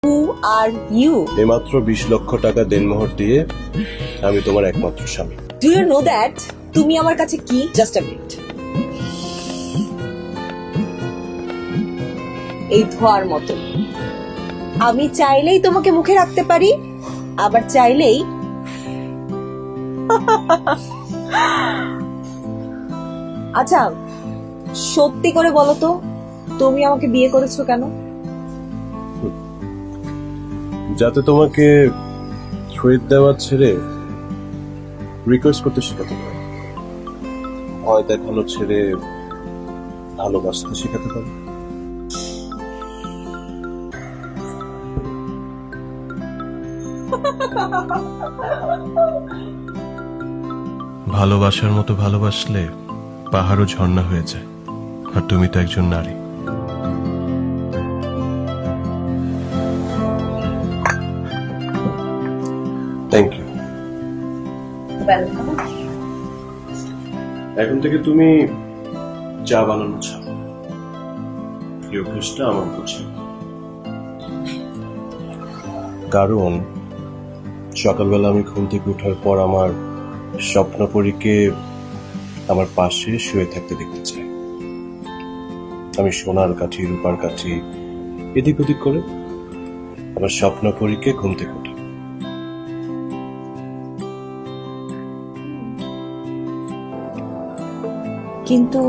Who are you? এইমাত্র 20 লক্ষ টাকা দেনমোহর দিয়ে আমি তোমার একমাত্র স্বামী। Do you know that? তুমি আমার কাছে কি? Just a minute. এই ধোয়ার মতো। আমি চাইলেই তোমাকে মুখে রাখতে পারি, আবার চাইলেই আচ্ছা, সত্যি করে বলো তো, তুমি আমাকে বিয়ে করেছো কেন? যাতে তোমাকে থ্রেড দেওয়া ছেড়ে রিকোয়েস্ট করতে শেখাতে পারে, ভয় দেখানো ছেড়ে ভালোবাসতে শেখাতে পারে। ভালোবাসার মতো ভালোবাসলে পাহাড়ও ঝর্ণা হয়ে যায়, আর তুমি তো একজন নারী। Thank you. এখন থেকে তুমি চা বানানো ছাড়ো, এই অভ্যাসটা আমার বুঝে। কারণ সকালবেলা আমি ঘুম থেকে ওঠার পর আমার স্বপ্নপরীকে আমার পাশে শুয়ে থাকতে দেখতে চাই। আমি সোনার কাঠি রূপার কাঠি এদিক ওদিক করে আমার স্বপ্নপরীকে ঘুম থেকে উঠে। কিন্তু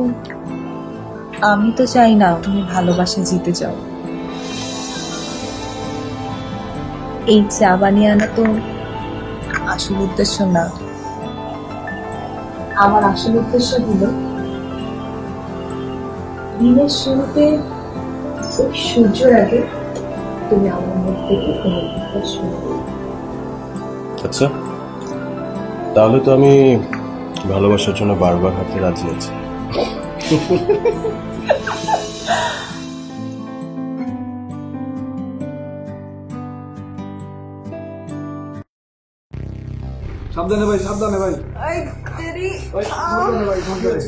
আমি তো চাই না তুমি ভালোবাসা জিতে যাও। এই চা বানিয়ে আনা তো আসল উদ্দেশ্য না। আমার আসল উদ্দেশ্য হলো দিনের শুরুতে ওই সূর্যের আগে তুমি আমার মুখ থেকে কোনো কথা শুনবে। আচ্ছা, তাহলে তো আমি ভালোবাসার জন্য বারবার হাতে রাজি আছি। সাবধানে ভাই, সাবধানে ভাই। ভাই সাবধানে ভাই, সাবধানে।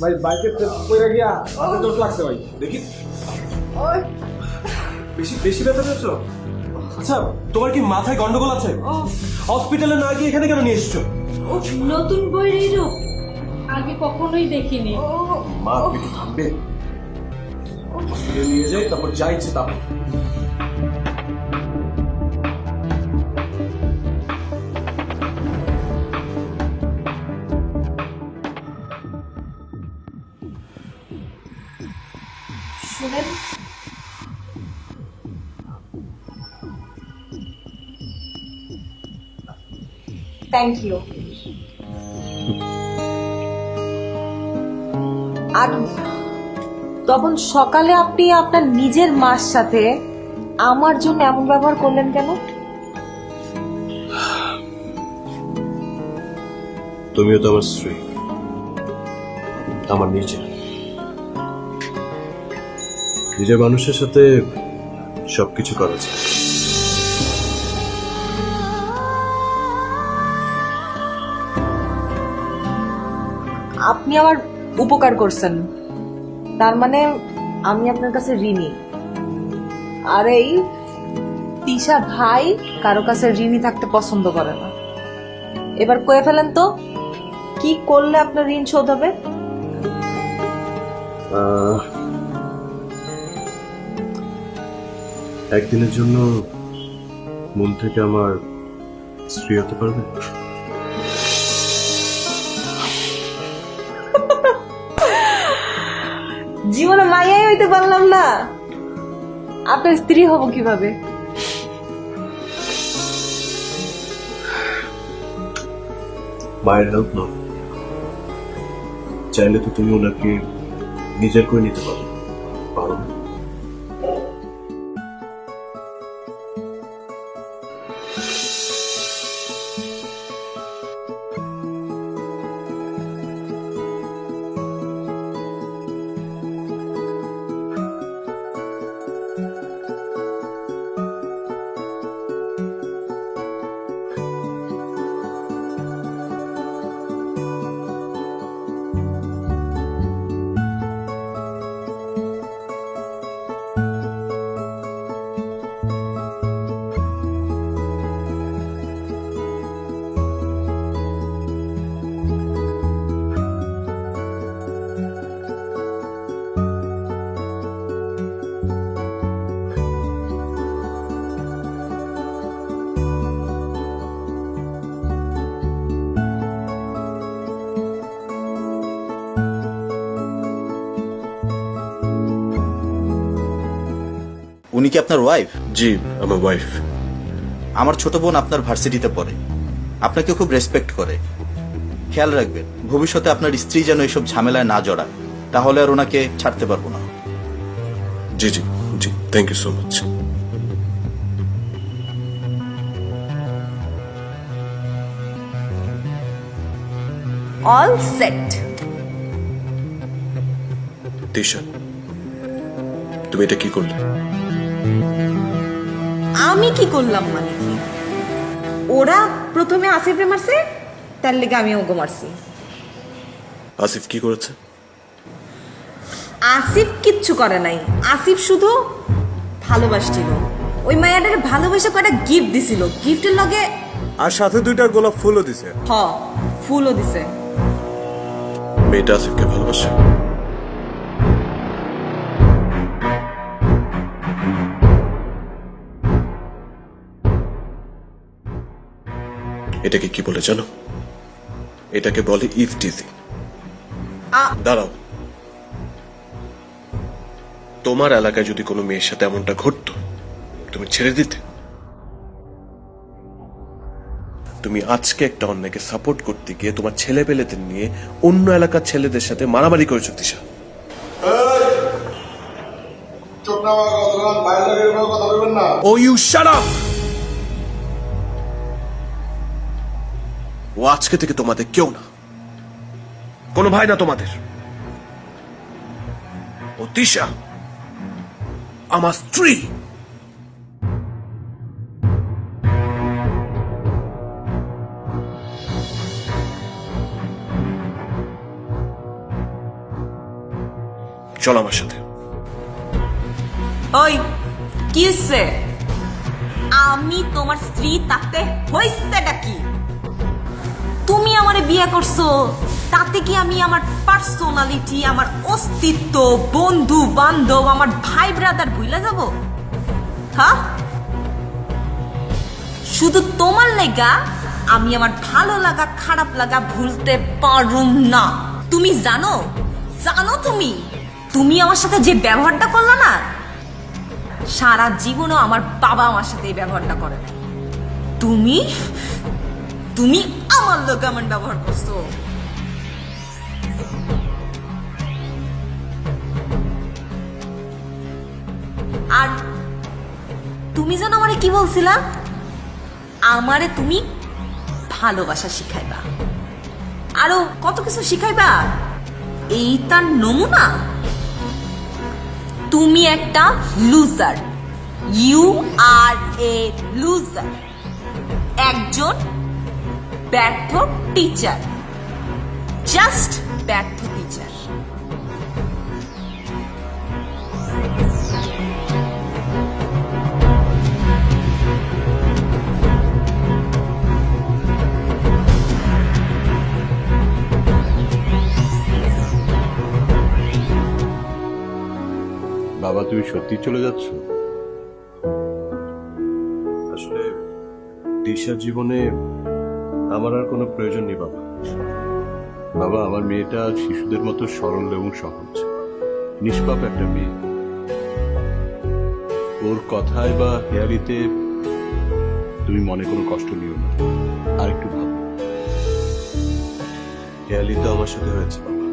ভাই বাইকে পড়ে গিয়া হাতে চোট লাগছে ভাই। দেখি বেশি বেশি ব্যথা পেয়েছ? আচ্ছা, তোমার কি মাথায় গন্ডগোল আছে? হসপিটালে না গিয়ে এখানে কেন নিয়ে এসছো? নতুন বইয়ের রূপ আগে কখনোই দেখিনি। মা একটু থামবে, হসপিটালে নিয়ে যাই, তারপর যা ইচ্ছে তা। শুনেন, থ্যাংক ইউ। আর তখন সকালে আপনি আপনার নিজের মার সাথে আমার জন্য এমন ব্যবহার করলেন কেন? তুমিও তো আমার স্ত্রী, আমার নিজের নিজের মানুষের সাথে সবকিছু করা যায়। আপনি আমার উপকার করছেন, তার মানে আমি আপনার কাছে ঋণী। আর এই তিশা ভাই কারো কাছে ঋণী থাকতে পছন্দ করে না। এবার কয়ে ফেলেন তো, কি করলে আপনার ঋণ শোধ হবে? একদিনের জন্য মন থেকে আমার স্ত্রী হতে পারবে? জীবনে মাইয়াই হইতে পারলাম না, আপনার স্ত্রী হব কিভাবে? মায়ের হেল্প নয়, চাইলে তো তুমি ওনাকে নিজের করে নিতে পারো। পারো না? উনি কি আপনার ওয়াইফ? জি, আমার ওয়াইফ। আমার ছোট বোন আপনার ভার্সিটিতে পড়ে, আপনাকে খুব রেসপেক্ট করে। খেয়াল রাখবেন ভবিষ্যতে আপনার স্ত্রী যেন এসব ঝামেলায় না জড়ায়, তাহলে আর ওনাকে ছাড়তে পারবো না। জি জি জি, thank you so much. All set. Tisha, তুমি এটা কি করলে? আমি কি করলাম মানে কি? ওরা প্রথমে আসিফে মারছে, তার লেগে আমি ওগো মারছি। আসিফ কি করেছে? আসিফ কিচ্ছু করে নাই, আসিফ শুধু ভালোবাসছিল। ওই মায়াটাকে ভালোবেসে কয়টা গিফট দিছিল, গিফটের লগে আর সাথে 2টা গোলাপ ফুলও দিছে। ফুলও দিছে। মেয়েটা আসিফকে ভালোবাসে? এটাকে কি বলে জানো? এটাকে বলে ইফটিজিং। দাঁড়াও, তোমার এলাকায় যদি কোনো মেয়ের সাথে এমনটা ঘটতো, তুমি ছেড়ে দিতে? তুমি আজকে একটা অন্যায়কে সাপোর্ট করতে গিয়ে তোমার ছেলে পেলেদের নিয়ে অন্য এলাকার ছেলেদের সাথে মারামারি করেছো তিশা। ও ইউ শাট আপ! ও আজকে থেকে তোমাদের কেউ না, কোনো ভাই না তোমাদের। ও তিশা আমার স্ত্রী। চল আমার সাথে। ওই কি হইছে? আমি তোমার স্ত্রী, তাতে হইছেটা কি? তুমি আমারে বিয়ে করছো, তাতে কি আমি আমার পার্সোনালিটি, আমার অস্তিত্ব, বন্ধু বান্ধব, আমার ভাই ব্রাদার ভুলে যাব? হ্যাঁ, শুধু তোমার লাগা আমি আমার ভালো লাগা খারাপ লাগা ভুলতে পারুম না। তুমি জানো তুমি তুমি আমার সাথে যে ব্যবহারটা করলা না, সারা জীবনও আমার বাবা আমার সাথে এই ব্যবহারটা করে নাই। তুমি তুমি আমার লোক এমন ব্যবহার করছো। আর তুমি যেন আমারে কি বলছিলা? আমারে তুমি ভালোবাসা শিখাইবা, আরো কত কিছু শিখাইবা। এই তার নমুনা। তুমি একটা loser, you are a loser, একজন ব্যর্থ টিচার, জাস্ট ব্যর্থ টিচার। বাবা, তুমি সত্যি চলে যাচ্ছ? আসলে তিশার জীবনে আমার আর কোনো প্রয়োজন নেই বাবা। বাবা, আমার মেয়েটা শিশুদের মতো সরল এবং সহজ, নিষ্পাপ একটা মেয়ে। ওর কথায় বা হেয়ালিতে তুমি মনে কোনো কষ্ট নিও না। আর একটু ভাবো, হেয়ালি তো আমার সাথে হয়েছে বাবা।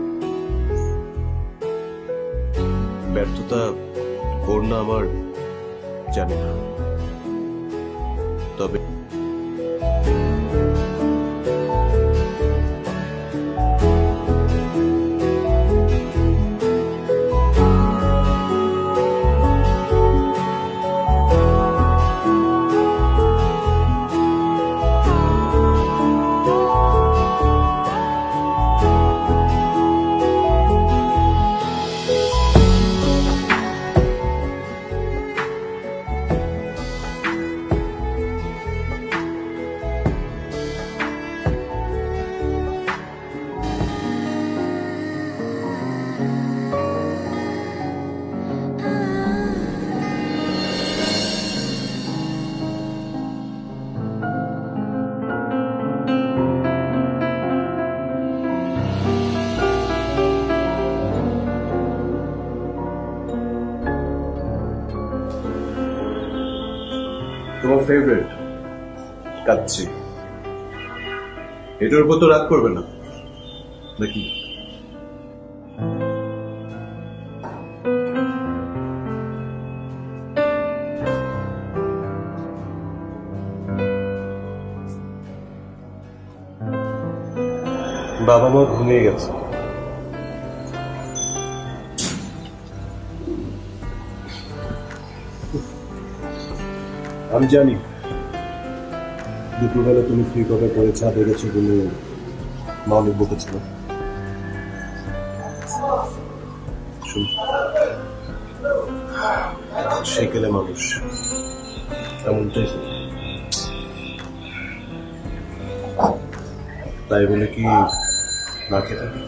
ব্যর্থতা ওর না আমার জানি না, তবে তোমার ফেভারিট কাচ্চি। এটার উপর তো রাগ করবে না নাকি? বাবা মা ঘুমিয়ে গেছে। আমি জানি দুপুরবেলা তুমি ফ্রি কভার করে ছাদে গেছো বলে মা অনেক বকেছিল। সেকেলে মানুষ এমনটাই হয়। তাই বলে কি না খেয়ে থাকি?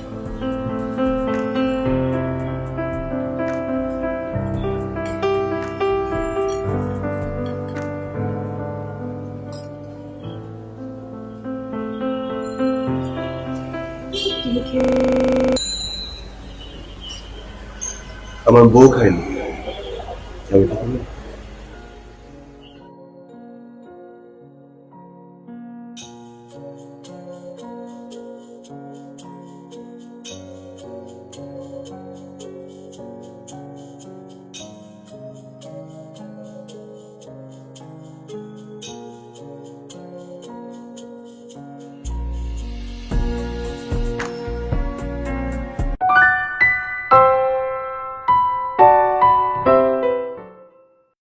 আমার বউ খায়নি, আমি তো খাই।